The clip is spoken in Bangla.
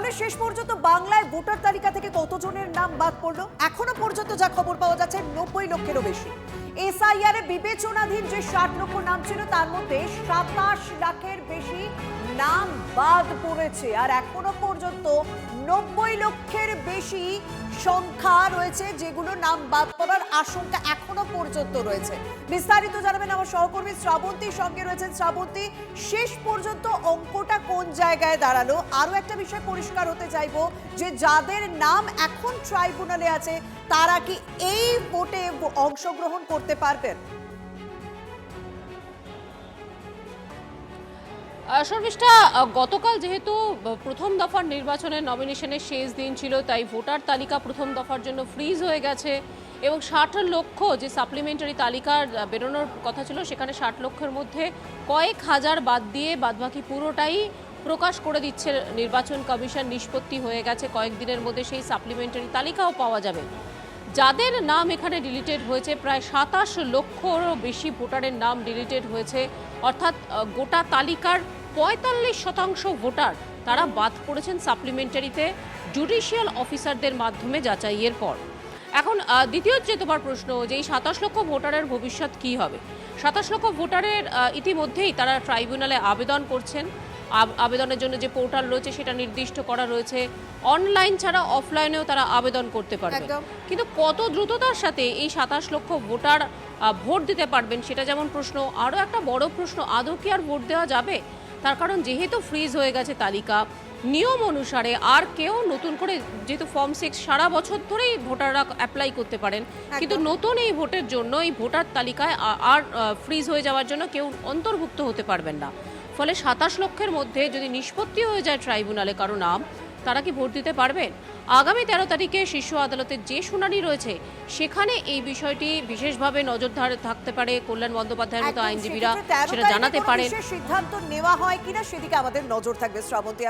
তাহলে শেষ পর্যন্ত বাংলায় ভোটার তালিকা থেকে কতজনের নাম বাদ পড়লো? এখনো পর্যন্ত যা খবর পাওয়া যাচ্ছে 90 লক্ষেরও বেশি। এসআইআর এ বিবেচনাধীন যে 60 লক্ষ নাম ছিল তার মধ্যে 27 লাখের বেশি নাম বাদ পড়েছে। আর এখনো পর্যন্ত 90 লক্ষের বেশি সংখ্যা রয়েছে যেগুলো নাম বাদ পড়ার আশঙ্কা এখনো পর্যন্ত রয়েছে। বিস্তারিত জানাবেন আমার সহকর্মী শ্রাবন্তীর সঙ্গে রয়েছেন। শ্রাবন্তী, শেষ পর্যন্ত অঙ্কটা কোন জায়গায় দাঁড়ালো? আরো একটা বিষয় পরিষ্কার হতে চাইবো যে যাদের নাম এখন ট্রাইব্যুনালে আছে তারা কি এই ভোটে অংশগ্রহণ করতে পারবেন? শর্মিষ্ঠা, গতকাল যেহেতু প্রথম দফার নির্বাচনের নমিনেশনের শেষ দিন ছিল, তাই ভোটার তালিকা প্রথম দফার জন্য ফ্রিজ হয়ে গেছে এবং 60 লক্ষ যে সাপ্লিমেন্টারি তালিকার বেরোনোর কথা ছিল সেখানে 60 লক্ষের মধ্যে কয়েক হাজার বাদ দিয়ে বাদবাকি পুরোটাই প্রকাশ করে দিচ্ছে নির্বাচন কমিশন। নিষ্পত্তি হয়ে গেছে, কয়েকদিনের মধ্যে সেই সাপ্লিমেন্টারি তালিকাও পাওয়া যাবে। যাদের নাম এখানে ডিলিটেড হয়েছে প্রায় 27 লক্ষরও বেশি ভোটারের নাম ডিলিটেড হয়েছে, অর্থাৎ গোটা তালিকার 45% ভোটার তারা বাদ পড়েছেন সাপ্লিমেন্টারিতে জুডিশিয়াল অফিসারদের মাধ্যমে যাচাইয়ের পর। এখন দ্বিতীয় যে তোমার প্রশ্ন, যে এই 27 লক্ষ ভোটারের ভবিষ্যৎ কী হবে? 27 লক্ষ ভোটারের ইতিমধ্যেই তারা ট্রাইব্যুনালে আবেদন করছেন। আবেদনের জন্য যে পোর্টাল রয়েছে সেটা নির্দিষ্ট করা রয়েছে। অনলাইন ছাড়া অফলাইনেও তারা আবেদন করতে পারবে। কিন্তু কত দ্রুততার সাথে এই 27 লক্ষ ভোটার ভোট দিতে পারবেন সেটা যেমন প্রশ্ন, আরও একটা বড় প্রশ্ন, আদৌ কি আর ভোট দেওয়া যাবে? তার কারণ যেহেতু ফ্রিজ হয়ে গেছে তালিকা, নিয়ম অনুসারে আর কেউ নতুন করে, যেহেতু ফর্ম 6 সারা বছর ধরেই ভোটাররা অ্যাপ্লাই করতে পারেন, কিন্তু নতুন এই ভোটের জন্য এই ভোটার তালিকায় আর ফ্রিজ হয়ে যাওয়ার জন্য কেউ অন্তর্ভুক্ত হতে পারবেন না। ফলে 27 লক্ষের মধ্যে যদি নিষ্পত্তি হয়ে যায় ট্রাইব্যুনালে কারো নাম, তারা কি ভোট দিতে পারবেন? আগামী 13 তারিখে শীর্ষ আদালতের যে শুনানি রয়েছে সেখানে এই বিষয়টি বিশেষভাবে নজরদারি থাকতে পারে। কল্যাণ বন্দ্যোপাধ্যায়ের মতো আইনজীবীরা সেটা জানাতে পারেন। সিদ্ধান্ত নেওয়া হয় কিনা সেদিকে আমাদের নজর থাকবে। শ্রাবন্তী।